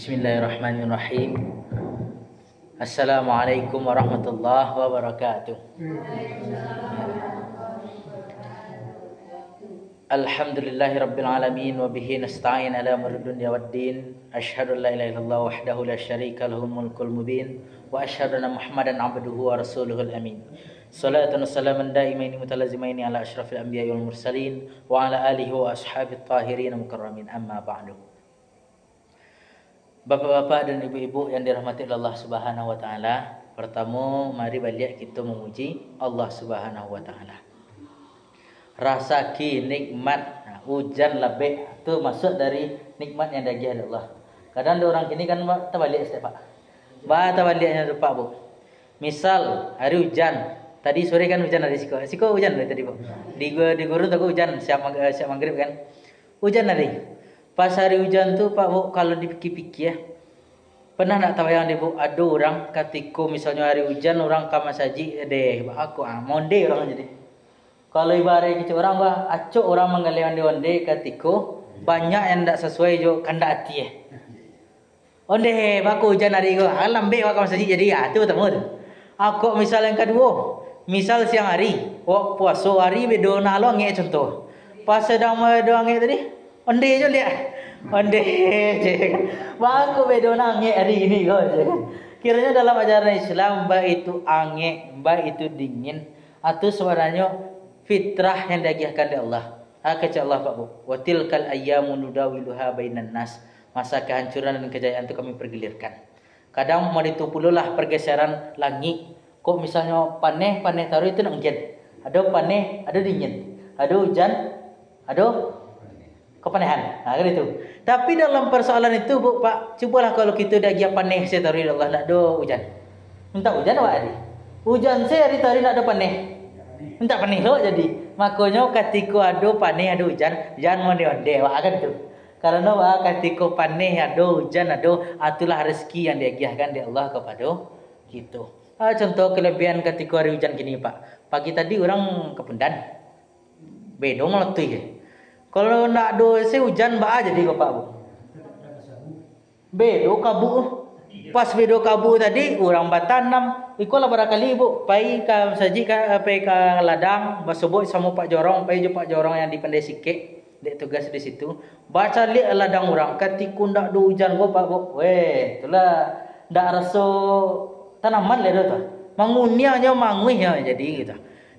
Bismillahirrahmanirrahim. Assalamualaikum warahmatullahi wabarakatuh. Alhamdulillahi rabbil alamin wa bihi nasta'in ala umuri dunya waddin. Asyhadu an la ilaha illallah wahdahu la syarika lahul mulkul mubin wa asyhadu anna Muhammadan abduhu wa rasuluhul amin. Salatan wa salaman daimaini mutalazimaini ala asyrafil anbiya'i wal mursalin wa ala alihi wa ashabit tahirin mukarramin, amma ba'du. Bapak-bapak dan ibu-ibu yang dirahmati Allah Subhanahu wa taala, pertama mari balik kita memuji Allah Subhanahu wa taala. Rasaki nikmat hujan lebih itu masuk dari nikmat yang dari Allah. Kadang ada orang kini kan terbalik setiap Pak. Terbaliknya Pak Bu. Misal hari hujan, tadi sore kan hujan dari Siko hujan dari tadi Bu. Di Gurun aku hujan siap maghrib kan. Hujan hari. Pas hari hujan tuh Pak Bu, kalau dipikir-pikir ya, pernah nak tahu yang Bu, ada orang ketika misalnya hari hujan orang kamar saji deh, aku monde orang jadi. Kalau ibarat kita orang acok orang menggalian onde ketika banyak yang tak sesuai jo kandak hati ya. Onde aku hujan hari itu, lambe kamar saji jadi tu temu tu. Aku misal yang kedua, misal siang hari, puasa hari bedo nalo nge contoh. Pas sedang bedo nge tadi. Onde je lihat. Onde je. Aku bedo nangis hari ini kau je. Kiranya dalam ajaran Islam baik itu angin, baik itu dingin, atau sebenarnya fitrah yang diajarkan oleh Allah. Kata Allah Pak Bu, wa tilkal ayyamu nudawiluha bainan nas. Masa kehancuran dan kejayaan itu kami pergilirkan. Kadang mau itu pululah pergeseran langit. Kok misalnya panen taruh itu nak hujan. Ada panen, ada dingin. Ada hujan, ada kepanehan. Kan itu. Tapi dalam persoalan itu Bu Pak, cubalah kalau kita dah gia panen saya taruh Allah nak do hujan. Minta hujan awak hari. Hujan saya hari tadi nak ada panen. Minta panen lo jadi. Makanya ketika ada panen ada hujan, jangan monde-onde awak kan itu. Karena awak ketika panen ada hujan ada, itulah rezeki yang diagiahkan di Allah kepada kita. Contoh kelebihan ketika hari hujan gini Pak. Pagi tadi orang ke Pendan. Bedo meletui ya. Kalau nak do se hujan ba jadi kau Pak Bu. Bedo kabu. Pas bedo kabu tadi orang batanam. Ikolah barakali Bu. Pai ka saji ka pai ka ladang basebut sama Pak Jorong, pai jo Pak Jorong yang di Pandai Sikit. Dek tugas di situ. Baca li ladang orang ketika ndak do hujan kau Pak Bu. Weh, itulah ndak rasa tanaman le tu. Mangunianya manguihnya jadi gitu.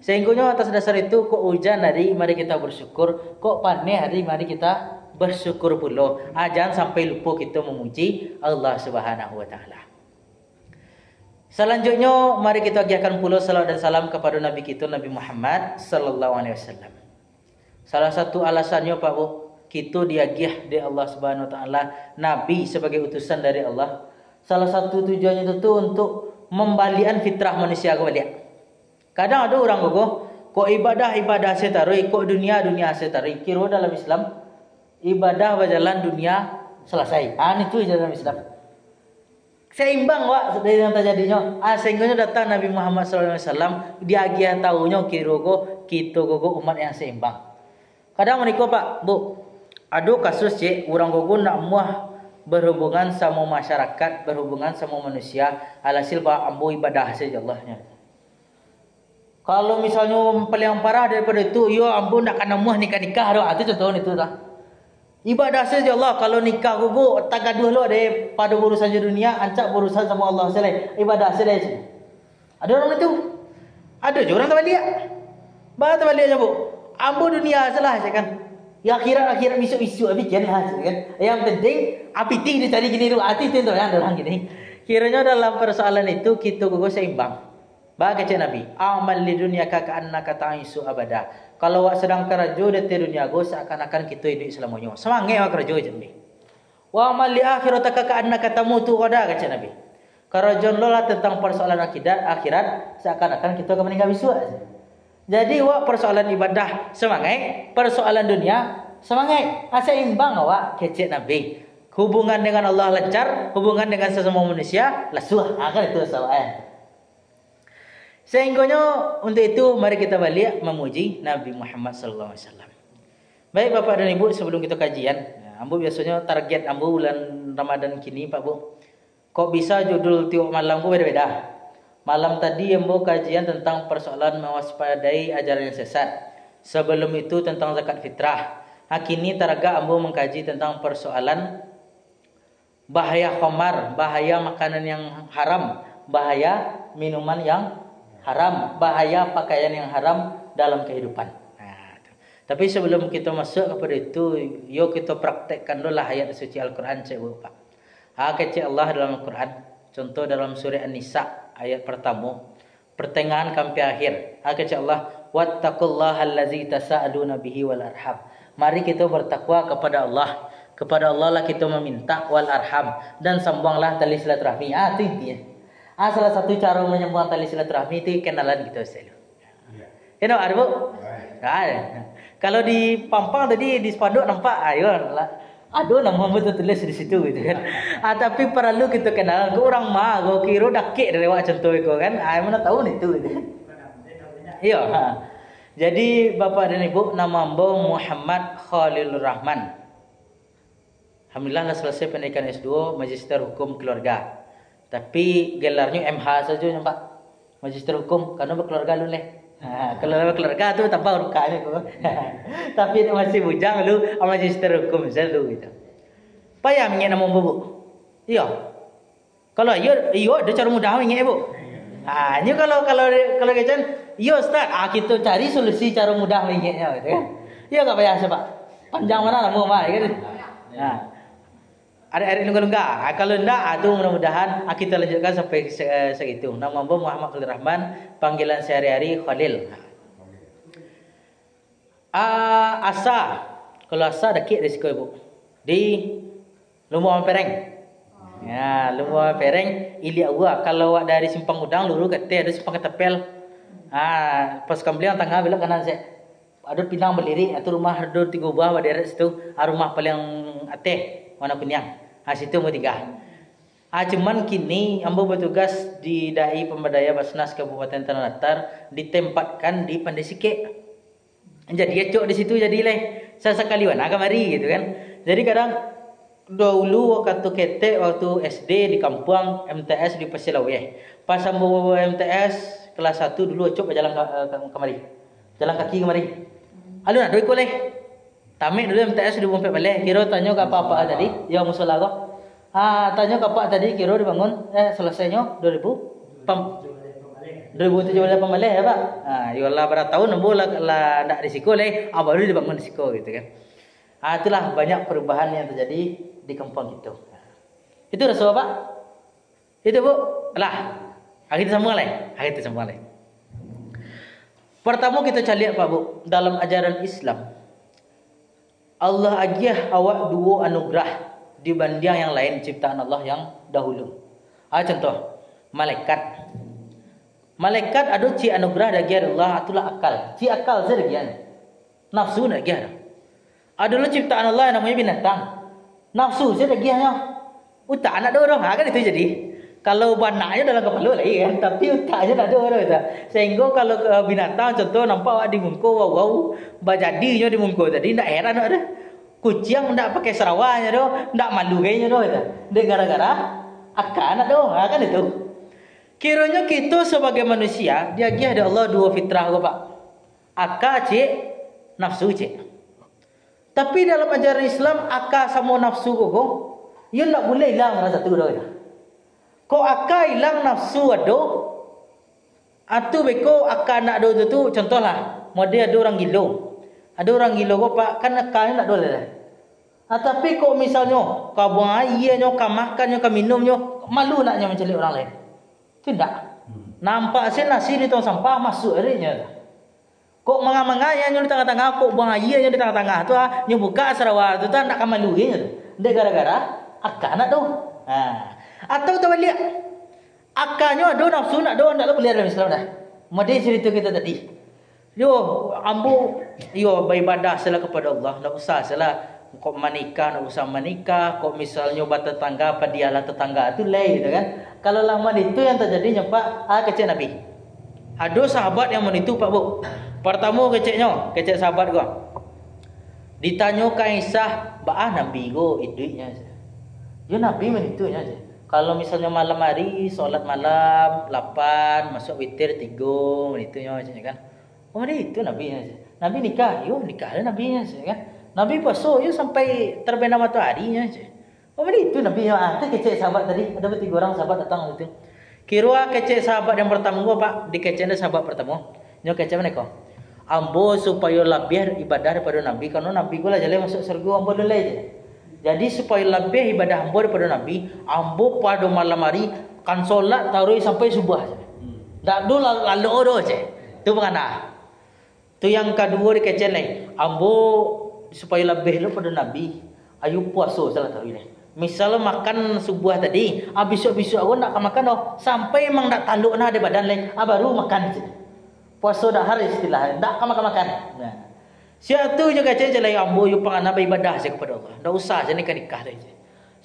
Sehingga atas dasar itu kok hujan hari mari kita bersyukur, kok panen hari mari kita bersyukur pula. Jangan sampai lupa kita memuji Allah Subhanahu wa taala. Selanjutnya mari kita agiahkan pula salawat dan salam kepada Nabi kita Nabi Muhammad sallallahu alaihi wasallam. Salah satu alasannya Pak Bu, kita diagiah di Allah Subhanahu wa taala nabi sebagai utusan dari Allah. Salah satu tujuannya itu untuk membalikan fitrah manusia ke balik. Kadang ada orang kok ibadah saya taruh, kok dunia saya taruh. Kira dalam Islam ibadah berjalan dunia selesai. Itu dalam Islam. Seimbang dari yang terjadinya. Sehingga datang Nabi Muhammad SAW dia agiah tahunya kira kita umat yang seimbang. Kadang mereka Pak Bu, ada kasus orang nak muah berhubungan sama masyarakat, berhubungan sama manusia, alhasil Pak ambo ibadah saja Allahnya. Kalau misalnya paling parah daripada itu, yo ampun nak kena muah nikah doh. Itu contoh itu lah. Ibadah saja Allah. Kalau nikah gugu tak gaduh lo daripada urusan dunia, ancak urusan sama Allah selai. Ibadah saja. Ada orang itu. Ada je orang terbalik. Bah terbalik aja Bu. Ambo dunia salah je kan. Ya akhirat isu bikin lah kan. Yang penting api tinggi dicari gini dulu. Itu yang ada orang gini. Kiranya dalam persoalan itu kita gugu seimbang. Bagai Nabi, amal di dunia ka'annaka ta'isu abada. Kalau awak sedang kerja di dunia go seakan-akan kita hidup selamanya. Semangat awak kerja je ni. Wa amal li akhirataka ka'annaka tamutu qada kata Nabi. Kerajaan lola tentang persoalan akhirat seakan-akan kita akan meninggal besok saja. Jadi awak persoalan ibadah semangat, persoalan dunia semangat. Seimbang awak kecek Nabi. Hubungan dengan Allah lancar, hubungan dengan sesama manusia lasuh. Kan itu soal. Sehingga untuk itu mari kita balik memuji Nabi Muhammad sallallahu alaihi wasallam. Baik Bapak dan Ibu, sebelum kita kajian, ambo biasanya target ambo bulan Ramadan kini Pak Bu. Kok bisa judul tiap malam ku beda-beda. Malam tadi ambo kajian tentang persoalan mewaspadai ajaran yang sesat. Sebelum itu tentang zakat fitrah. Kini taraga ambo mengkaji tentang persoalan bahaya khamar, bahaya makanan yang haram, bahaya minuman yang haram, bahaya pakaian yang haram dalam kehidupan. Tapi sebelum kita masuk kepada itu, yuk kita praktekkan dulu lah ayat suci Al-Quran, cik Bapak. Kecik Allah dalam Al-Quran. Contoh dalam surah An-Nisa ayat pertama, pertengahan sampai akhir. Kecik Allah, wattaqullaha allazi tasa'aluna bihi wal arham. Mari kita bertakwa kepada Allah. Kepada Allah lah kita meminta wal arham, dan sambunglah tali silaturahmi. Itu intinya. Salah satu cara menyambung tali silaturahmi itu kenalan kita selalu. You know, ada Bu? Ada. Kalau di Pampang tadi di spanduk nampak, ayo lah. Aduh, nama betul tulis di situ gitu kan. Tapi perlu kita kenal. Kau orang mah, kau kira dakik dari wak contoh itu kan. Mana tahu nih tu. Iya. Jadi Bapak dan Ibu, nama ambo Muhammad Khalilur Rahman. Alhamdulillah dah selesai pendidikan S2 Magister Hukum Keluarga. Tapi gelarnya MH saja nampak. Magister Hukum karena berkeluarga lu leh. Kalau keluarga tu tambah urukane ko. Tapi masih bujang lu magister hukum selalu gitu. Payah mengen nama Bu. Iya. Kalau iyo ada cara mudah mengen Bu. Ini kalau kecan iyo Ustaz, kita cari solusi cara mudah mengennya gitu kan. Iya enggak payah sebab panjang mana nama mah gitu. Ada lunga-lunga. Kalau enggak, mudah-mudahan kita lanjutkan sampai segitu. Nama ambo Muhammad Khalil Rahman, panggilan sehari-hari Khalil. Asa. Kalau asa dekik risiko Ibu. Di Lumbuh Pereng. Ya, Lumbuh Pereng ili awak. Kalau awak dari Simpang Udang luru ke ada Simpang Ketapel. Pas kembali tengah belok kanan saya. Ada Pinang berdiri, atau rumah ada 3 buah berdiri situ. Rumah paling ateh warna kuning. Situ mau tinggal. Cuman kini ambo bertugas di Dai Pemberdaya Basnas Kabupaten Tanah Datar, ditempatkan di Pandai Sike. Jadi ecok di situ jadilah sesekali wana kamari gitu kan. Jadi kadang dahulu waktu ketek waktu SD di kampung, MTS di Pasilaweh. Pas ambo MTS kelas 1 dulu ecok jalan kamari. Jalan kaki kamari. Alu nak doi koleh. Tamek dulu MTS di Bompet balik. Kira tanya ke apa-apa tadi? Ya musola kau. Tanya ke apa tadi? Kira dibangun selesainya 2017 pembalik ya Pak. Yolah berapa tahun nembul lah ndak risiko leh. Baru dibangun risiko gitu kan. Itulah banyak perubahan yang terjadi di kampung itu. Itu rasa Pak. Itu Bu. Lah. Kita sambung leh. Pertama kita cari Pak Bu dalam ajaran Islam. Allah agiah awak 2 anugerah dibanding yang lain ciptaan Allah yang dahulu. Contoh, malaikat. Malaikat ada ci anugerah dari Allah itulah akal. Ci akal sedagian. Nafsu nak giah. Ada lu ciptaan Allah yang namanya binatang. Nafsu sedagiannya. Utak anak dorong. Kan itu jadi. Kalau banaknya dalam kepala lagi kan, tapi utaknya tak ada orang itu. Sehingga kalau binatang contoh nampak di mungko wow bajadinya di mungko tadi ndak heran ada. Kucing ndak pakai serawanya doh, ndak malu kayaknya doh itu. Dia gara-gara akan ada kan itu. Kiranya kita sebagai manusia, dia ada Allah 2 fitrah kok Pak. Akal cik, nafsu cik. Tapi dalam ajaran Islam akal sama nafsu kok, ia ndak boleh hilang salah satu doh itu. Kau akal hilang nafsu ada, atau beko akal nak ada tu contohlah, model ada orang gilo. Ada orang gilo kau Pak, kan akalnya nak ada lah. Tapi kau misalnya kau buang airnya, kau makannya, kau minumnya, malu naknya mencelik orang lain. Tidak. Nampak sih nasi di tong sampah masuk airnya. Kau mangga-mangga yang di tengah-tengah, kau buang airnya di tengah-tengah tu nyu buka sarawak tu tak nak malu nya tu. Dia gara-gara akal nak tu. Atau terbalik. Akalnya ada nafsu nak ada ndak boleh dalam Islam dah. Model cerita kita tadi. Ambo beribadah salah kepada Allah, ndak usah salah kok menikah, ndak usah menikah, kok misalnya bertetangga apa dialah tetangga tu lain gitu kan. Kalau lama itu yang terjadi Pak kecil Nabi. Ada sahabat yang menitu Pak Bu. Pertama kecil sahabat gua. Ditanya ke Aisyah, "Ba'ah Nabi go iduknya aja." Ya Nabi menitunya aja. Kalau misalnya malam hari solat malam 8, masuk witir 3, menitunya aja kan. Oh itu Nabi aja. Nabi nikah, yo nikah Nabi aja kan. Nabi puasa yo sampai terbenam mataharinya aja. Oh itu Nabi yang ada kecek sahabat tadi, ada 3 orang sahabat datang itu. Kira kecek sahabat yang pertama gua Pak, dikeceknya sahabat pertama. Nyo kecek mana kau? Ambo supaya lebih ibadah daripada Nabi, karena Nabi gua lah jalan masuk surga ambo dulu aja. Jadi supaya lebih ibadah ambo daripada Nabi, ambo pada malam hari kan solat taruh sampai subuh aja. Tak dulu lalu odo aja. Itu penganah. Itu yang kedua dikecek lagi. Ambo supaya lebih daripada Nabi, ayo puasa salah taruh ini. Misal makan subuh tadi, besok-besok aku nak makan sampai emang nak taluk nak ada badan lain, baru makan je. Puasa dah hari istilah, tak makan. Nah, siapa tu juga cakap lagi ambo you pengen ibadah je kepada Allah. Tak usah je nikah saja.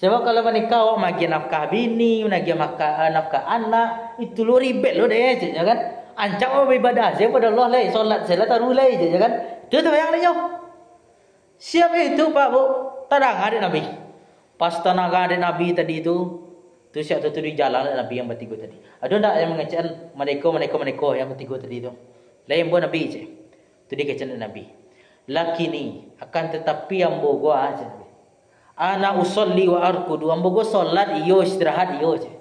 Sebab kalau menikah awak magi nafkah bini, magi nafkah anak, itu lu ribet lu deh je, kan? Ancak awak ibadah je kepada Allah lagi, solat salat taruh lagi je, kan? Itu tu yang lain. Siapa itu Pak Bu? Terang ada Nabi. Pas tenaga ada Nabi tadi tu siap tu di jalan Nabi yang bertiga tadi. Ada tak yang mengecek mereka yang bertiga tadi tu? Lain buat Nabi je. Tu dia kecek Nabi. Laki ni akan tetapi yang bogo aja Nabi. Ana usolli wa arkudu, ambo go solat iyo istirahat iyo je.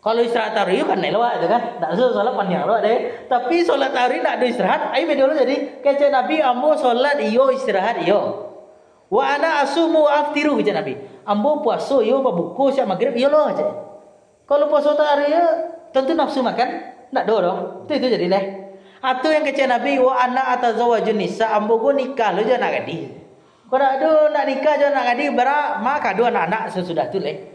Kalau istirahat hari kan elok aja kan. Tak usah solat panjang elok deh. Tapi solat hari nak ada istirahat, ai dulu jadi kecek Nabi ambo solat iyo istirahat iyo. Wa ana asumu aftiru kata Nabi. Ambo puasa yo berbuka siap maghrib yo loh aja. Kalau puasa hari ya tentu nafsu makan nak do dong. Itu jadilah. Atau yang kata Nabi wa ana atazawajun nisa, ambo go nikah lo je nak gadi. Kalau ada nak nikah je nak gadi bara maka dua anak sesudah tu leh.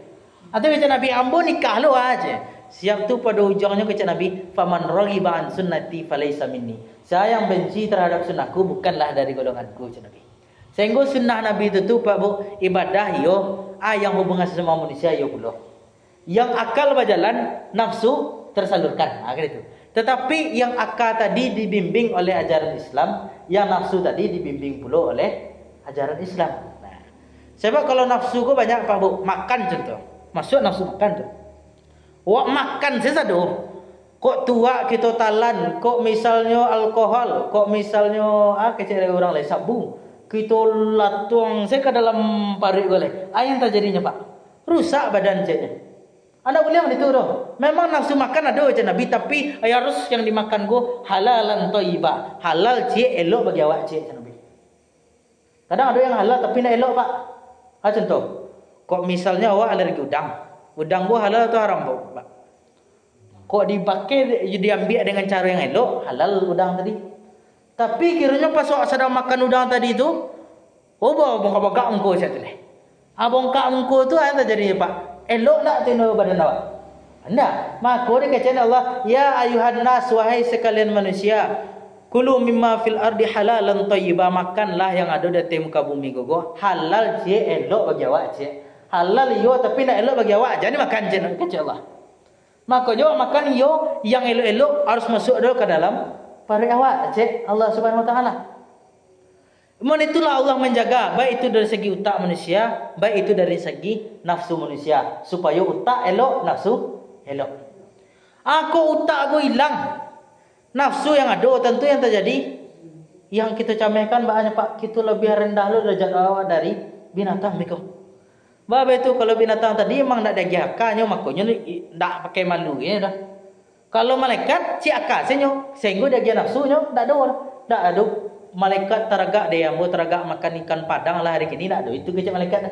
Atau kata Nabi ambo nikah lo aja. Siap tu pada ujungnya kata Nabi faman raghiba an sunnati falaysa minni. Saya yang benci terhadap sunnahku bukanlah dari golonganku kata Nabi. Sehingga sunnah Nabi itu tu Pak Bu, ibadah yo yang hubungan sesama manusia yo pula. Yang akal berjalan, nafsu tersalurkan. Kan itu. Tetapi yang akal tadi dibimbing oleh ajaran Islam, yang nafsu tadi dibimbing pula oleh ajaran Islam. Nah, sebab kalau nafsu ku banyak Pak Bu, makan contoh. Masuk nafsu makan tu. Wak makan sesado. Kok tua kita talan, kok misalnya alkohol, kok misalnya kecil orang lain sabu. Kita latuang saya ke dalam parit boleh. Yang terjadinya Pak, rusak badan ceknya. Anda boleh itu doh. Memang nafsu makan ada je Nabi, tapi harus yang dimakan go halalan thayyibah. Halal cek elok bagi awak cek Nabi. Kadang ada yang halal tapi nak elok Pak. Contoh, kok misalnya awak alergi udang. Udang go halal atau haram Pak? Kok dipakai diambil dengan cara yang elok, halal udang tadi. Tapi kiranya pas awak sedang makan udang tadi tu, bongkak-bongkak engkau satu leh. Bongkak engkau tu apa terjadi Pak? Elok nak tino badan awak? Anda, maka dia kata Allah, ya ayuhan nas wahai sekalian manusia, kulu mimma fil ardi halalan thayyibah, makanlah yang ada di muka bumi gogo, halal je elok bagi awak je. Halal yo tapi nak elok bagi awak, jadi makan je kata Allah. Maka jo makan yo yang elok-elok harus masuk dulu ke dalam parit awak cek Allah Subhanahu wa taala. Itulah Allah menjaga baik itu dari segi utak manusia, baik itu dari segi nafsu manusia supaya utak elok, nafsu elok. Aku utak aku hilang, nafsu yang ada tentu yang terjadi yang kita camaikan banyak Pak, kita lebih rendah lo derajat awak dari binatang mereka. Sebab itu kalau binatang tadi memang nak daging akalnya makanya tak pakai malu ya dah. Kalau malaikat si akal senyo, sehingga dia nafsunya tak ada. Malaikat teragak dia ambo teragak makan ikan padang lah hari ini tak ada. Itu kecek malaikat.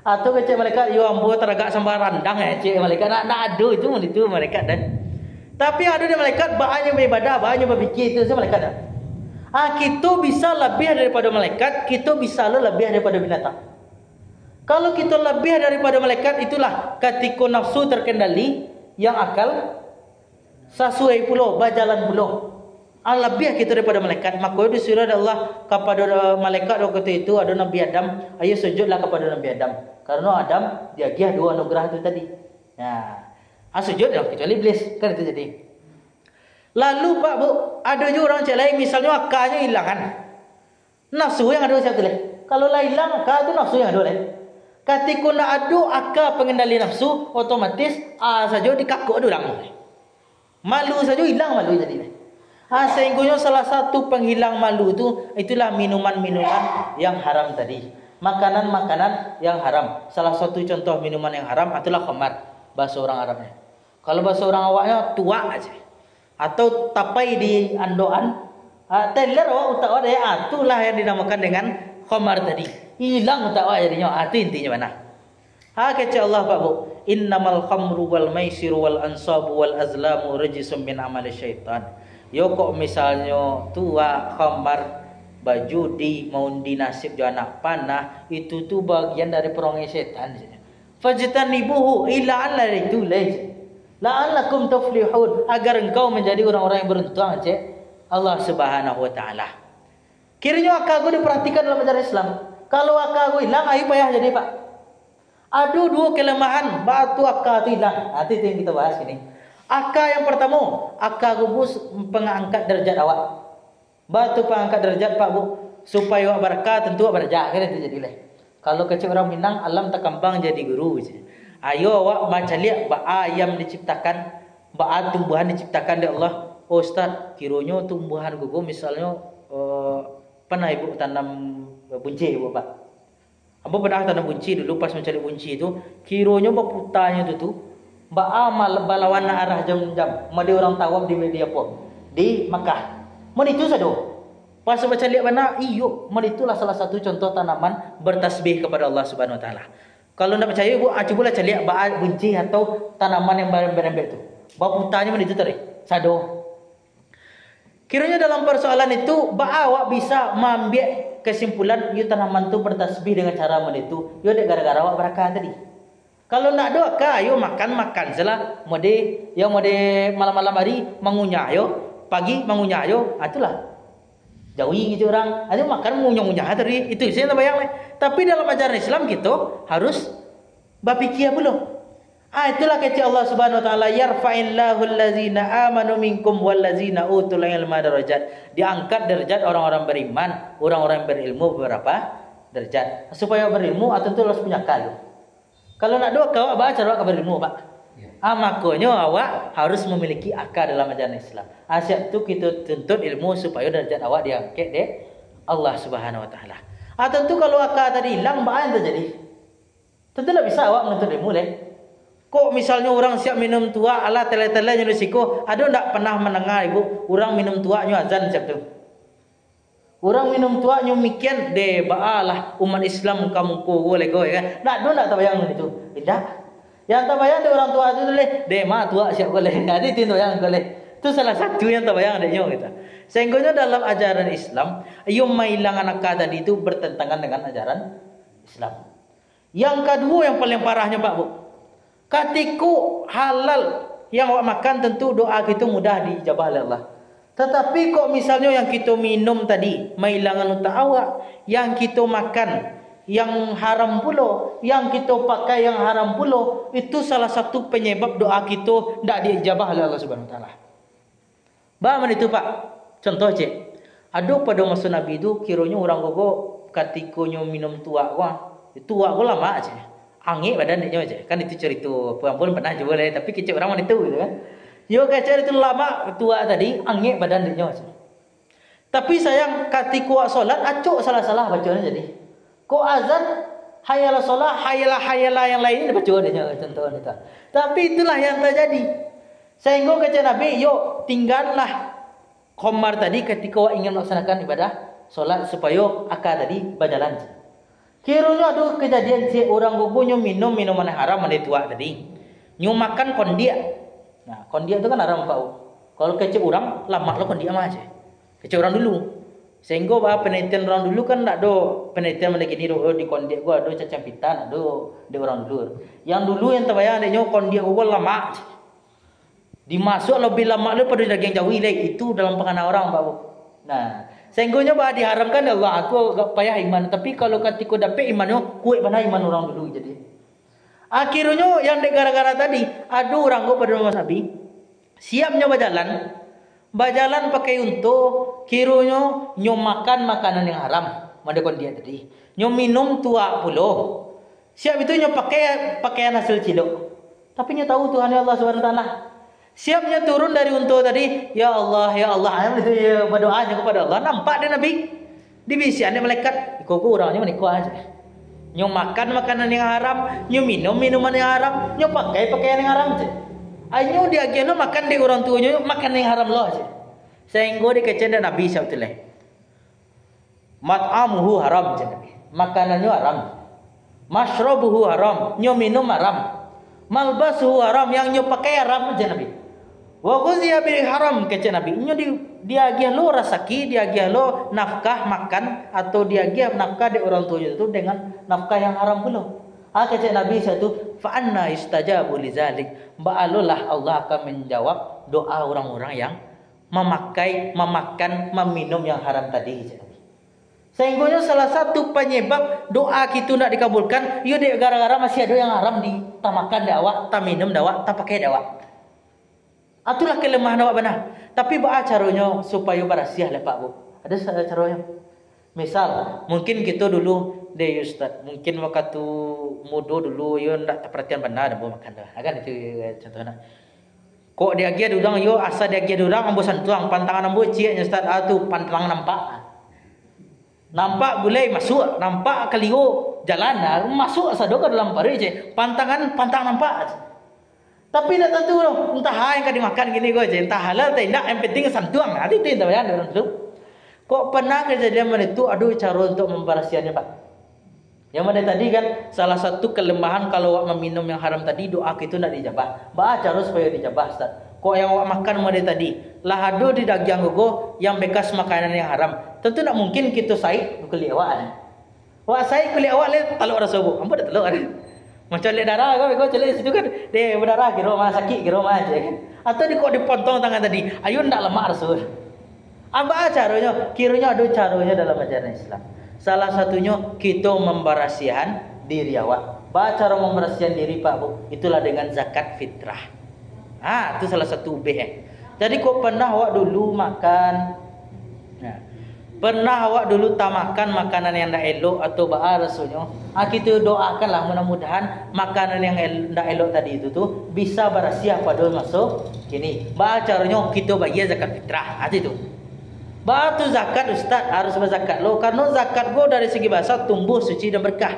Atau kecek malaikat yo ambo teragak sambal randang cek malaikat tak ada itu malaikat dan. Tapi ada di malaikat banyak beribadah, banyak berfikir itu malaikat. Kita bisa lebih daripada malaikat, kita bisa lebih daripada binatang. Kalau kita lebih daripada malaikat itulah ketika nafsu terkendali, yang akal sesuai pulau, berjalan pulau. Lebih kita daripada malaikat. Maka disuruh Allah kepada malaikat waktu itu ada Nabi Adam, ayo sujudlah kepada Nabi Adam. Karena Adam dia giah dua anugerah itu tadi. Nah, sujud dah kecuali iblis kan itu jadi. Lalu Pak Bu, ada juga orang lain misalnya akalnya hilang kan. Nafsu yang ada siapa tu? Kalau lah hilang akal tu nafsu yang ada lah. Ketika nak ada akal pengendali nafsu, otomatis saja dikakuk ada orang. Malu saja hilang malu jadi lah. Sehingga salah satu penghilang malu tu itulah minuman-minuman yang haram tadi. Makanan-makanan yang haram. Salah satu contoh minuman yang haram itulah khamar, bahasa orang Arabnya. Kalau bahasa orang awaknya tua aja. Atau tapai di andoan. Teler awak utak awak dia. Itulah yang dinamakan dengan khamar tadi. Hilang utak awak jadinya. Itu intinya mana? Kata Allah Pak Bu. Innamal khamru wal maisiru wal ansabu wal azlamu rajisum min amali syaitan. Yo kok misalnya tua khamar bajudi maundi nasib jo anak panah itu tu bagian dari perangai setan. Fajtanibuhu ila alla itu la'allakum tuflihun, agar engkau menjadi orang-orang yang beruntung aja Allah Subhanahu wa taala. Kiranya akal aku diperhatikan dalam ajaran Islam. Kalau akal aku hilang, ayo payah jadi Pak. Ada dua kelemahan batu akal itu hilang. Nanti yang kita bahas ini. Akal yang pertama, akal gubus pengangkat derajat awak. Batu pengangkat derajat Pak Bu, supaya awak berkah tentu awak berjaya kan itu jadilah. Kalau kecil orang Minang alam tak kembang jadi guru je. Ayo awak baca lihat ayam diciptakan, tumbuhan diciptakan oleh Allah. Oh Ustaz, kiranya tumbuhan gugu misalnya pernah ibu tanam bunci ibu Pak. Apa pernah tanam bunci dulu pas mencari bunci itu, kiranya putanya itu amal balawan arah jam-jam. Madi orang tawaf di media apa? Di Makkah. Mun itu saja. Pas baca lihat mana, iyo, mun itulah salah satu contoh tanaman bertasbih kepada Allah Subhanahu wa taala. Kalau nak percaya ibu, cubalah cari lihat bunci atau tanaman yang berembek itu. Putanya mun itu tadi. Sado. Kiranya dalam persoalan itu, awak bisa mengambil kesimpulan, yo tanaman itu bertasbih dengan cara mun itu. Yo dek gara-gara awak berkah tadi. Kalau nak doa, ayo makan salah. Mode malam-malam hari mengunyah yo, pagi mengunyah yo, itulah. Jauhi gitu orang, ayo makan mengunyah-unyah tadi. Itu saya tak bayang. Tapi dalam ajaran Islam kita harus berfikir dulu. Itulah kata Allah Subhanahu wa taala, yarfa'illahu allazina amanu minkum wallazina utul ilma darajat. Diangkat derajat orang-orang beriman, orang-orang berilmu beberapa derajat. Supaya berilmu tentu harus punya akal. Kalau nak doa awak baca doa berilmu Pak. Makanya awak harus memiliki akal dalam ajaran Islam. Asyik tu kita tuntut ilmu supaya derajat awak diangkat deh Allah Subhanahu wa taala. Tentu kalau akal tadi hilang, apa yang terjadi? Tentu tak bisa awak menuntut ilmu leh. Kok misalnya orang siap minum tua ala tele-tele nyu risiko, ada ndak pernah mendengar ibu orang minum tua nyu azan siap tu. Orang minum tua nyu mikian de baalah umat Islam kamu ko boleh go kan. Ndak tabayang itu. Tidak. Yang tabayang de orang tua itu leh de ma tua siap boleh. Jadi itu yang boleh. Itu salah satu yang tabayang adanya kita. Sehingga dalam ajaran Islam, ayo mailangan akal tadi itu bertentangan dengan ajaran Islam. Yang kedua yang paling parahnya Pak Bu, ketika halal yang awak makan tentu doa kita mudah dijabah oleh Allah. Tetapi kok misalnya yang kita minum tadi mailangan untuk awak, yang kita makan yang haram pula, yang kita pakai yang haram pula, itu salah satu penyebab doa kita tidak dijabah oleh Allah Subhanahu wa taala. Bagaimana itu Pak? Contoh cik, ada pada masa Nabi itu kiranya orang gogo ketika minum tua gua lama aja. Angin badan dia aja. Kan itu cerita pun pernah juga lah, tapi kecil orang mana tahu gitu kan. Yo kecil itu lama tua tadi angin badan dia aja. Tapi sayang ketika solat acuk salah-salah bacanya jadi. Kok azan hayal solat hayala yang lain baca dia contoh itu. Tapi itulah yang terjadi. Sehingga kecil Nabi yo tinggallah khamar tadi ketika awak ingin melaksanakan ibadah solat supaya akal tadi berjalan. Kiranya ada kejadian si orang gugunya minum minuman haram mandi tua tadi. Nyu makan kondia. Nah, kondia itu kan haram Pak. Kalau kecil orang lama lo kondia mah aja. Kecil orang dulu. Sehingga penelitian orang dulu kan tak ada penelitian lagi ni di kondia gua ada cacampitan, ada di orang dulu. Yang dulu yang terbayang adanya kondia gua lama. Dimasuk lebih lama daripada daging jawi lagi. Itu dalam pengenal orang Pak. Nah, sehingga bah diharamkan Allah aku agak payah iman. Tapi kalau ketika dapat imannya kuat mana iman orang dulu jadi. Akhirnya yang gara-gara tadi ada orang go pada Nabi siapnya berjalan Bajalan pakai untu, kirunyo nyo makan makanan yang haram. Mandekon dia tadi. Nyo minum tua pulo. Siap itu nyo pakai pakaian hasil cilok. Tapi nyo tahu Tuhan Allah Subhanahu wa taala. Siapnya turun dari untu tadi, ya Allah, ya Allah. Itu ya berdoanya kepada Allah. Nampak dia Nabi. Di bisian dia malaikat. Kok orangnya menikah aja. Nyo makan makanan yang haram, nyo minum minuman yang haram, nyo pakai pakaian yang haram aja. Ayo dia gelo makan di orang tuanya makan yang haram lo aja. Sehingga di kecen dan Nabi sabtullah. Mat'amuhu haram aja Nabi. Makanannya haram. Mashrabuhu haram, nyo minum haram. Malbasuhu haram, yang nyo pakai haram aja Nabi. Wa ghuziya bil haram kecen Nabi. Nyo dia gelo rasaki, dia gelo nafkah makan atau dia gelo nafkah di orang tuanya itu dengan nafkah yang haram pula. Kata Nabi satu, fa anna istajabu lizalik. Ba'alulah Allah akan menjawab doa orang-orang yang memakan, meminum yang haram tadi. Sehingga salah satu penyebab doa kita nak dikabulkan, ia gara-gara masih ada yang haram di tak makan awak, tak minum awak, tak pakai awak. Itulah kelemahan awak benar. Tapi apa caranya supaya berhasil lah Pak Bu? Ada caranya. Misal, mungkin kita dulu deh Ustaz, mungkin waktu muda dulu yo ndak perhatian benar dah makan dah. Kan itu contohnya. Kok dia gia durang yo asa dia gia durang ambo santuang pantangan ambo cieknya Ustaz tu pantang nampak. Nampak boleh masuk, nampak keliu jalan masuk asa do ke dalam pare je. Pantang nampak. Tapi nak tentu entah yang kadi makan gini go je, entah halal tak endak yang penting santuang. Itu entah ya orang tu. Kok pernah kejadian itu aduh cara untuk membarasiannya Pak. Yang mana tadi kan salah satu kelemahan kalau awak meminum yang haram tadi doa kita nak dijabah. Ba cara supaya dijabah Ustaz. Kok yang awak makan mana tadi lah ado di daging gogo yang bekas makanan yang haram. Tentu nak mungkin kita sai kulit awak. Awak sai kulit awak le taluk rasa bu. Ambo dah taluk ada. Macam le darah kau celek situ kan. Dia berdarah kira mah sakit kira mah aja kan. Atau di kok dipotong tangan tadi. Ayo ndak lemak rasul. Apa caranya? Kiranya ada caranya dalam ajaran Islam. Salah satunya kita memberasihan diri awak. Apa cara memberasihan diri Pak Bu? Itulah dengan zakat fitrah. Itu salah satu Jadi kok pernah awak dulu makan? Pernah awak dulu tak makan makanan yang tak elok atau ba'a rasanya? Kita doakanlah mudah-mudahan makanan yang tak elok tadi itu tu bisa berasiah pada masuk kini. Ba'a caranya kita bagi zakat fitrah. Itu. Batu zakat Ustaz harus berzakat lo karena zakat go dari segi bahasa tumbuh suci dan berkah.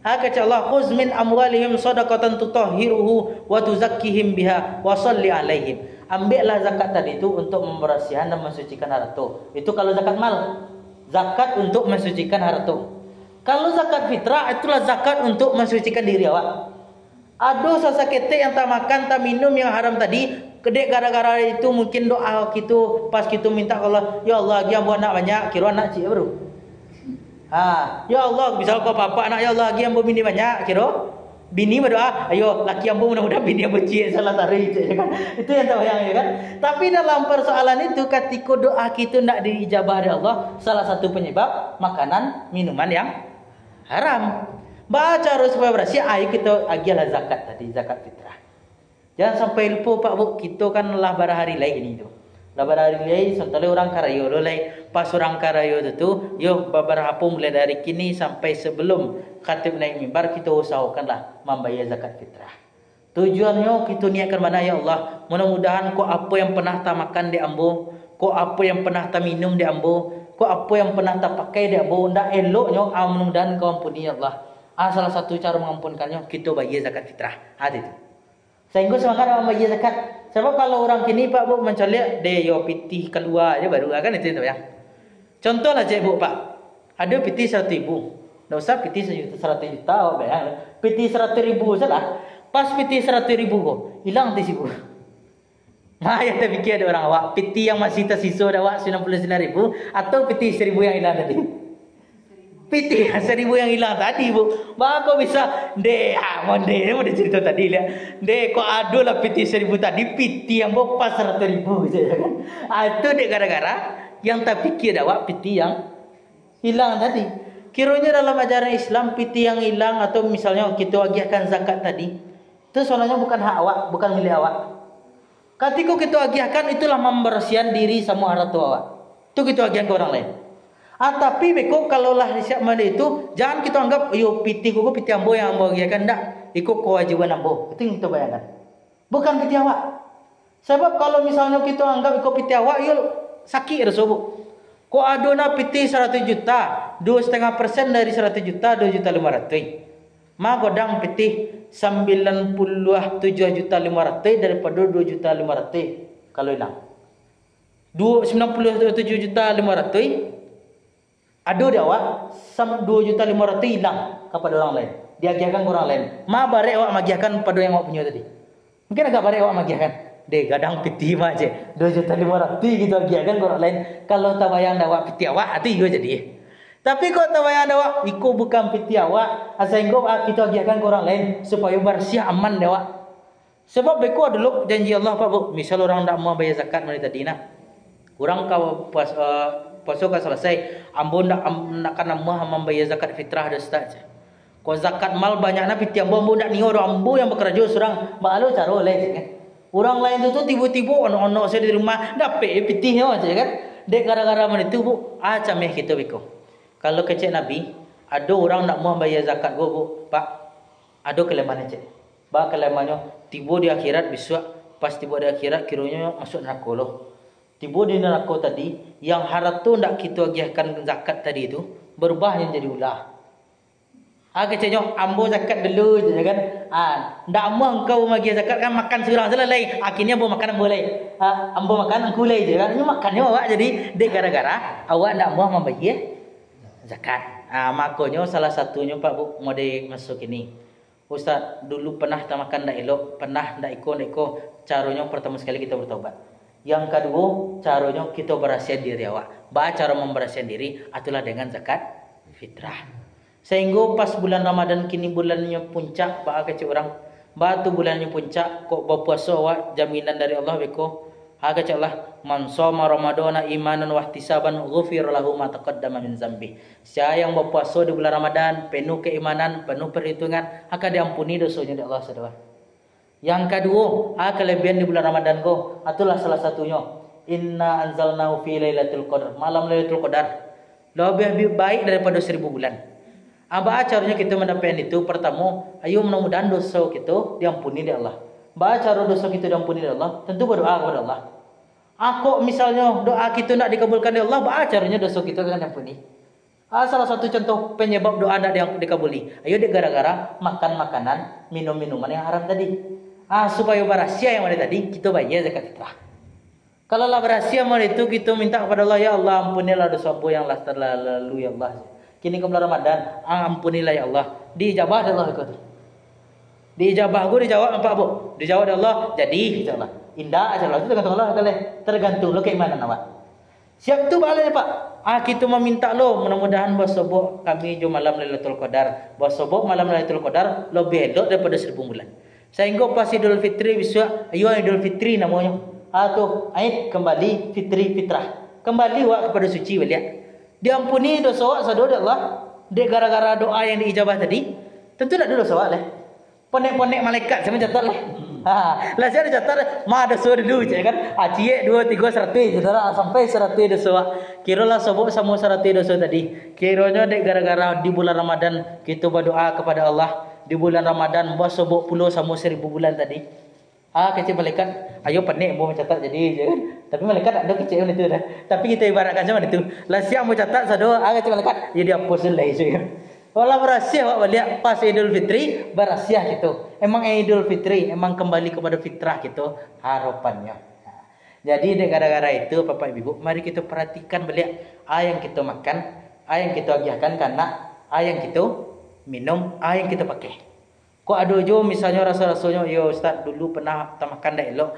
Kata Allah khuz min amwalihim sadaqatan tutahhiruhu wa tuzakkihim biha wa shalli alaihim. Ambillah zakat tadi itu untuk membersihan dan mensucikan harta. Itu kalau zakat mal. Zakat untuk mensucikan harta. Kalau zakat fitrah itulah zakat untuk mensucikan diri awak. Ada sasakete yang tak makan tak minum yang haram tadi. Kedek gara-gara itu mungkin doa kita pas kita minta Allah, ya Allah dia buat anak banyak, kira anak cik baru. Ya Allah, misal kau papa anak ya Allah dia buat bini banyak, kira bini berdoa, ayo laki yang mudah-mudahan bini yang cik salah tarik kan. Itu yang terbayang ya kan. Tapi dalam persoalan itu ketika doa kita nak diijabah oleh Allah, salah satu penyebab makanan, minuman yang haram. Baca harus supaya bersih, ayo kita agilah zakat tadi, zakat fitrah. Jangan sampai lupa Pak Bu, kita kan lah pada hari lain ini tu. Lah pada hari lain, contohnya orang karayo lolai. Pas orang karayo tu, yo beberapa mulai dari kini sampai sebelum khatib naik mimbar kita usahakanlah membayar zakat fitrah. Tujuannya kita niatkan mana ya Allah, mudah-mudahan kok apa yang pernah tak makan di ambo, kok apa yang pernah tak minum di ambo, kok apa yang pernah tak pakai di ambo, ndak eloknya mudah-mudahan kau ampuni ya Allah. Salah satu cara mengampunkannya kita bayar zakat fitrah. Itu. Sehingga semangat orang bagi zakat. Sebab kalau orang kini Pak Bu mencolek dia yo pitih keluar aja baru kan itu ya. Contohlah cik Bu Pak. Ada pitih 100 ribu. Enggak usah pitih 100 juta bayang. Pitih 100 ribu salah. Pas pitih 100 ribu kok hilang 10 ribu. Yang terfikir ada orang awak pitih yang masih tersisa ada awak 99 ribu atau pitih 1000 yang hilang tadi. Pitih 1000 yang hilang tadi Bu. Bago bisa monde ada cerita tadi lihat. Kok ada lah pitih 1000 tadi pitih yang bawa 100 ribu saja kan. Itu dek gara-gara yang tak fikir awak pitih yang hilang tadi. Kiranya dalam ajaran Islam pitih yang hilang atau misalnya kita agihkan zakat tadi itu soalnya bukan hak awak, bukan milik awak. Ketika kita agiahkan itulah membersihkan diri semua harta awak. Itu kita agiahkan ke orang lain. Tapi beko kalau lah siap mana itu, jangan kita anggap yo piti kuku piti ambo yang ambo agiahkan, ndak. Ikut kewajiban ambo. Itu yang kita bayangkan. Bukan piti awak. Sebab kalau misalnya kita anggap ikut piti awak, yo sakit rasul. Ko adona piti 100 juta, 2,5% dari 100 juta 2,500,000. Ma godang piti 97,500,000 daripada 2,500,000 kalau hilang. 97,500,000 ada di awak 2,500,000 hilang kepada orang lain. Diagiahkan ke orang lain. Ma barek awak magiahkan pada yang awak punya tadi. Mungkin agak barek awak magiahkan. Deh gadang piti mah je 2,500,000 gitu agiahkan ke orang lain. Kalau tak bayang awak piti awak hati juga jadi. Tapi kalau tak bayang awak iko bukan piti awak, sehingga kita agiahkan ke orang lain supaya bersih aman awak. Sebab beko dulu janji Allah Pak Bu, misal orang tak mau bayar zakat mana tadi nak. Orang kau puasa kan selesai, ambo nak kan mau membayar zakat fitrah dah start. Kau zakat mal banyaknya piti ambo nak niho ambo yang bekerja seorang malu cara oleh kan. Orang lain tu tiba-tiba ono saya di rumah dapat piti aja kan. Dek gara-gara mana itu Bu, cameh kita beko. Kalau kecek Nabi, ada orang nak mau bayar zakat go Bu, Pak. Ada kelemahan cek. Ba kelemahannya tiba di akhirat besok, pas tiba di akhirat kiranya masuk neraka loh. Tiba di neraka tadi, yang harap tu nak kita agiahkan zakat tadi itu berubah yang jadi ulah. Keceknya ambo zakat dulu je kan. Ndak mau engkau bagi zakat kan makan surang selesai. Akhirnya ambo makan boleh. Ambo makan engkau leh je kan. Ini makannya awak jadi dek gara-gara awak ndak mau membagi zakat. Makanya salah satunya Pak Bu mode masuk ini. Ustaz dulu pernah tak makan ndak elok, pernah ndak iko. Caranya pertama sekali kita bertobat. Yang kedua caranya kita berasihan diri awak. Cara memberasihan diri itulah dengan zakat fitrah. Sehingga pas bulan Ramadan kini bulannya puncak ba kecik orang. Batu bulannya puncak kok berpuasa awak jaminan dari Allah beko. Kecik Allah man shoma ramadana imanan wa ihtisaban ghufir lahu ma taqaddama min zambi. Siapa yang berpuasa di bulan Ramadan penuh keimanan, penuh perhitungan, akan diampuni dosanya dari Allah Subhanahu. Yang kedua, kelebihan di bulan Ramadan ko, itulah salah satunya. Inna anzalnahu fi lailatul qadar. Malam Lailatul Qadar lebih baik daripada 1000 bulan. Caranya kita mendapatkan itu pertama, ayo mudah-mudahan dosa kita diampuni oleh Allah. Cara dosa kita diampuni oleh Allah, tentu berdoa kepada Allah. Aku misalnya doa kita nak dikabulkan oleh Allah, caranya dosa kita akan diampuni. Salah satu contoh penyebab doa tidak dikabuli. Ayo gara-gara makan makanan, minum minuman yang haram tadi. Supaya berhasil yang ada tadi kita bayar zakat fitrah. Kalau lah berhasil mana itu kita minta kepada Allah, ya Allah ampunilah dosa yang lalu ya Allah. Kini ke bulan Ramadan, ampunilah ya Allah. Dijabah Allah ikut. Dijabah gue dijawab apa Bu? Dijawab Allah, jadi insyaallah. Indah aja Allah itu tergantung Allah kali. Tergantung lo kayak mana awak. Siap tu balanya Pak. Kita meminta lo mudah-mudahan bosobo kami jo malam Lailatul Qadar. Bosobo malam Lailatul Qadar lebih elok daripada 1000 bulan. Sehingga pas Idul Fitri besok, ayo Idul Fitri namanya. Atau Aid kembali Fitri Fitrah. Kembali wak kepada suci beliau. Diampuni dosa awak saudara Allah. Dek gara-gara doa yang diijabah tadi, tentu tak ada dosa awak lah. Ponek-ponek malaikat saya mencatat lah. Lah saya catat mah dosa dulu je kan. Cie 2 3 100 saudara sampai 100 dosa awak. Kiralah sebab sama 100 dosa tadi. Kiranya dek gara-gara di bulan Ramadan kita berdoa kepada Allah. Di bulan Ramadan bos sebab puluh sama 1000 bulan tadi. Kecil malaikat, ayo penik mau mencatat jadi je kan. Tapi malaikat tak ada kecil itu dah. Tapi kita ibaratkan macam itu. Lah siap mau catat sado, kecil malaikat, jadi hapus lah itu. Walau berhasil awak balik pas Idul Fitri, berhasil gitu. Emang Idul Fitri, emang kembali kepada fitrah gitu harapannya. Jadi gara-gara itu Bapak Ibu, mari kita perhatikan balik yang kita makan, yang kita agiahkan karena yang kita minum, yang kita pakai. Kok ada jo misalnya rasa-rasanya, yo Ustaz dulu pernah tak makan dah elok.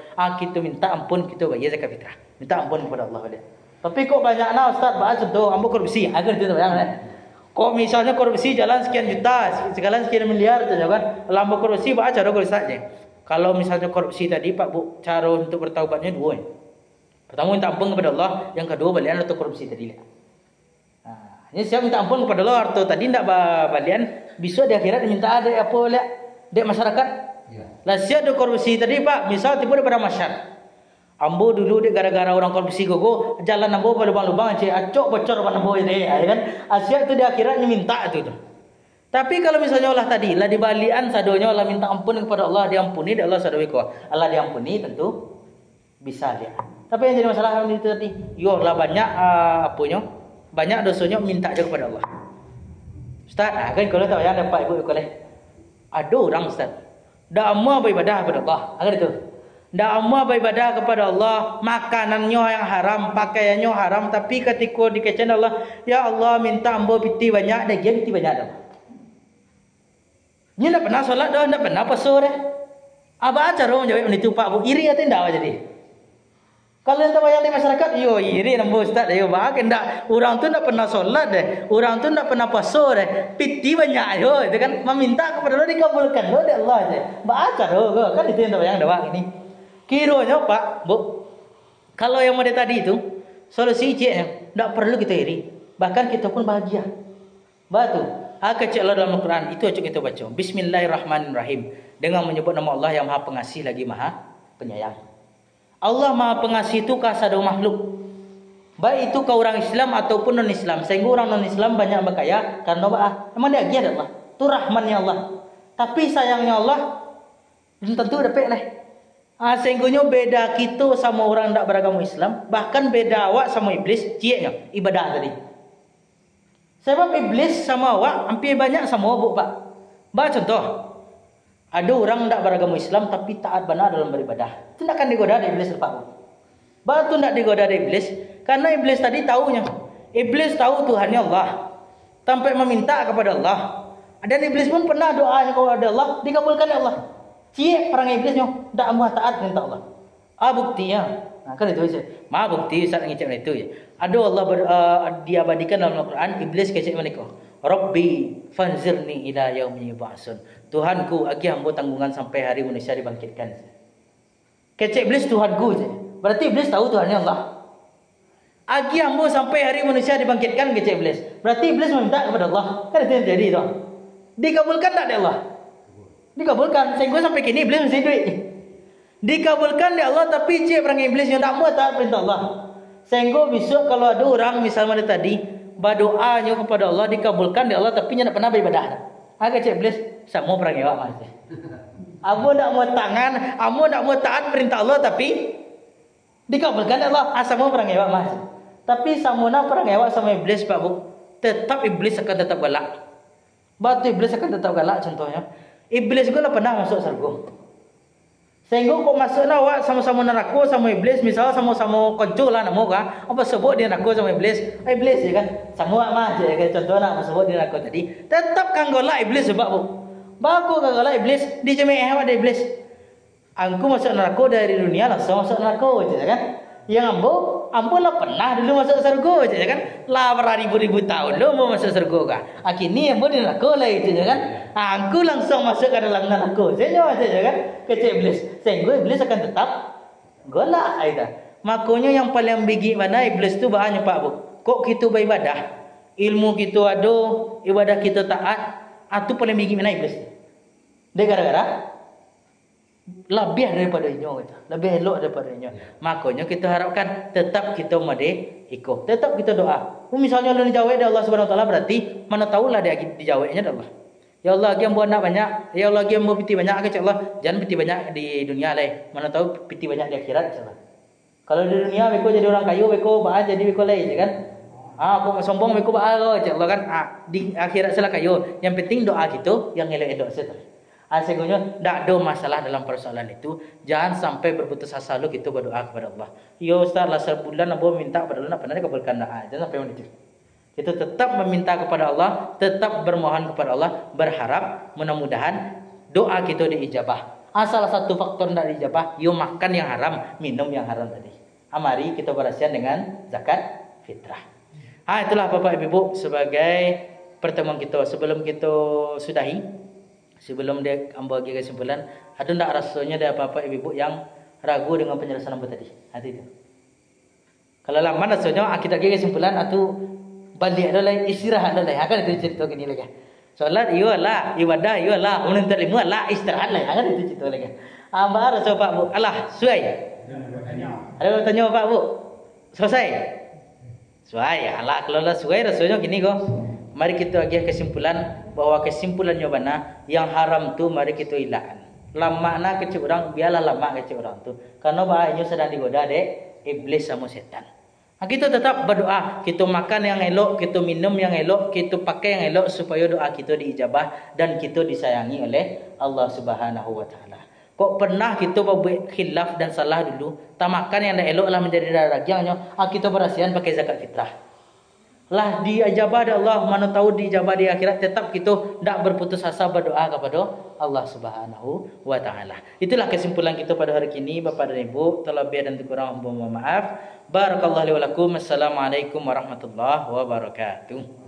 Kita minta ampun, kita bayar zakat fitrah. Minta ampun kepada Allah balik. Tapi kok banyaknya Ustaz bahas contoh ambo korupsi. Agar itu bayang kan. Kok misalnya korupsi jalan sekian juta, jalan sekian miliar saja kan. Lambo korupsi bahas cara korupsi saja. Kalau misalnya korupsi tadi Pak Bu, cara untuk bertaubatnya dua. Pertama minta ampun kepada Allah, yang kedua balian untuk korupsi tadi lah. Ini siap minta ampun kepada Allah atau tadi ndak balian bisa di akhirat minta ada apa oleh dek masyarakat. Lah siap ada korupsi tadi Pak, misal tiba daripada masyarakat. Ambo dulu dia gara-gara orang korupsi gogo, jalan ambo berlubang-lubang, acok bocor ban ambo ini, ya kan? Asyik tu dia akhirnya minta tu. Tapi kalau misalnya Allah tadi lah dibalian sadonya Allah minta ampun kepada Allah, diampuni, Allah sadowi ko. Allah diampuni tentu bisa dia. Tapi yang jadi masalah itu tadi, yo lah banyak banyak dosanya minta aja kepada Allah. Ustaz, kan kalau tahu yang dapat ibu boleh. Ada orang Ustaz, dah amal beribadah kepada Allah, agar itu. Dah amal beribadah kepada Allah, makanannya yang haram, pakaiannya haram, tapi ketika dikecen Allah, ya Allah minta ambo piti banyak, dia piti banyak dah. Ni nak pernah solat dah, nak pernah puasa dah. Apa acara orang jawab ni tu Pak Bu, iri atau tidak jadi? Kalau yang terbayang di masyarakat, yo iri nampu Ustaz, yo bahag hendak orang tu nak pernah solat deh, orang tu nak pernah puasa deh, piti banyak yo, itu kan meminta kepada Allah dikabulkan lo deh Allah je. Baca ro, kan itu yang terbayang doang ini. Kiranya Pak Bu, kalau yang model tadi itu solusi ceknya, tidak perlu kita iri, bahkan kita pun bahagia. Batu, kecek Allah dalam Al-Quran itu acuk kita baca. Bismillahirrahmanirrahim, dengan menyebut nama Allah yang Maha Pengasih lagi Maha Penyayang. Allah Maha Pengasih itu kasado makhluk, baik itu ke orang Islam ataupun non Islam. Sehingga orang non Islam banyak berkaya karena memang dia giat Allah. Itu rahmannya Allah. Tapi sayangnya Allah belum tentu dapat lah. Sehingga beda kita sama orang tak beragama Islam, bahkan beda awak sama iblis, cieknya ibadah tadi. Sebab iblis sama awak hampir banyak sama awak Pak. Bah contoh, ada orang tak beragama Islam tapi taat benar dalam beribadah. Itu tak akan digoda oleh iblis Pak. Bah tu tak digoda oleh iblis karena iblis tadi tahunya. Iblis tahu Tuhannya Allah, sampai meminta kepada Allah. Dan iblis pun pernah doanya kepada Allah, dikabulkan oleh Allah. Cie perang iblisnya tak mau taat perintah Allah. Buktinya, kan itu saja. Bukti Ustaz ngecek itu ya. Ada Allah diabadikan dalam Al-Quran, iblis kecek mereka. Rabbi fanzirni ila yaumi yub'atsun. Tuhanku, agi hamba tanggungan sampai hari manusia dibangkitkan. Kecek iblis Tuhanku je. Berarti iblis tahu Tuhannya Allah. Agi hamba sampai hari manusia dibangkitkan, kecek iblis. Berarti iblis meminta kepada Allah. Kan itu yang jadi itu. Dikabulkan tak oleh Allah? Dikabulkan. Sehingga sampai kini iblis masih duit. Dikabulkan oleh Allah, tapi cik perang iblis yang tak mau taat perintah Allah. Sehingga besok kalau ada orang misalnya tadi berdoanya kepada Allah dikabulkan oleh Allah, tapi dia tak pernah beribadah. Agak cik iblis sama perang awak masih. Amu tak mau tangan, amu tak mau taat perintah Allah, tapi dikabulkan oleh Allah. Sama perang awak masih. Tapi sama perang awak sama iblis Pak Bu, tetap iblis akan tetap galak. Batu iblis akan tetap galak. Contohnya, iblis juga pernah masuk surga. Sehingga kok masuk awak sama-sama neraka sama iblis, misal sama-sama konco lah namo ka, apa sebut dia neraka sama iblis? Iblis je kan. Sama mah je kan contoh nak sebut dia neraka tadi. Tetap kang golak iblis sebab bu. Baku kang golak iblis, di jemaah awak ada iblis. Aku masuk neraka dari dunia langsung masuk neraka je kan. Yang ambo lah pernah dulu masuk surga je kan. Lah beribu-ribu tahun lo mau masuk surga ka. Akhirnya ambo di neraka lah itu je kan. Aku langsung masuk ke dalam neraka. Saya je kan. Kecil iblis. Sehingga iblis akan tetap golak aida. Makanya yang paling bigi mana iblis tu bahannya Pak Bu. Kok kita beribadah, ilmu kita ada, ibadah kita taat, itu paling bigi mana iblis. Dia gara-gara lebih daripada ini kita. Lebih elok daripada ini. Makanya kita harapkan tetap kita made ikut. Tetap kita doa. Misalnya Allah dijawab dari Allah Subhanahu Wa Taala, berarti mana tahulah dia dijawabnya dari Allah. Ya Allah, lagi yang buat nak banyak. Ya Allah, lagi yang buat piti banyak. Allah, jangan piti banyak di dunia lah. Mana tahu piti banyak di akhirat. InsyaAllah. Kalau di dunia, beko jadi orang kayu, beko bahan jadi beko lain, kan? Aku sombong, beko bahan loh, Allah kan? Di akhirat salah kayu. Yang penting doa kita, yang elok-elok saja. Sehingga tak ada masalah dalam persoalan itu. Jangan sampai berputus asa lu kita berdoa kepada Allah. Ya Ustaz, lah sebulan Abu minta kepada Allah, nak pernah dikabulkan doa. Jangan sampai begitu. Kita tetap meminta kepada Allah, tetap bermohon kepada Allah, berharap mudah-mudahan doa kita diijabah. Salah satu faktor tidak diijabah, you makan yang haram, minum yang haram tadi. Mari kita berasian dengan zakat fitrah. Itulah Bapak Ibu sebagai pertemuan kita. Sebelum kita sudahi, sebelum dia ambil lagi kesimpulan, ada tak rasanya ada Bapak Ibu yang ragu dengan penjelasan apa tadi? Itu. Kalau lama rasanya kita lagi kesimpulan atau balik adalah istirahat adalah akan itu cerita gini lagi. Solat iyalah, ibadah iyalah, menuntut ilmu lah, istirahat lah akan itu cerita lagi. Ambar coba Bu, Allah suai. Ada tanya Pak Bu? Selesai? Suai, alah kalau lah suai rasanya gini kok. Mari kita agih kesimpulan bahwa kesimpulannya mana yang haram tu mari kita hilangkan. Lama na kecil orang biarlah lama kecil orang tu. Karena bahayanya sedang digoda dek iblis sama setan. Nah, kita tetap berdoa, kita makan yang elok, kita minum yang elok, kita pakai yang elok supaya doa kita diijabah dan kita disayangi oleh Allah Subhanahu wa taala. Kok pernah kita buat khilaf dan salah dulu, tamakan yang dah elok lah menjadi darah dagingnya, kita berasihan pakai zakat fitrah. Lah diijabah oleh Allah, mana tahu diijabah di akhirat, tetap kita tak berputus asa berdoa kepada Allah Subhanahu wa taala. Itulah kesimpulan kita pada hari ini Bapak dan Ibu, terlebih dan kurang mohon maaf. Barakallahu li wa lakum. Assalamualaikum warahmatullahi wabarakatuh.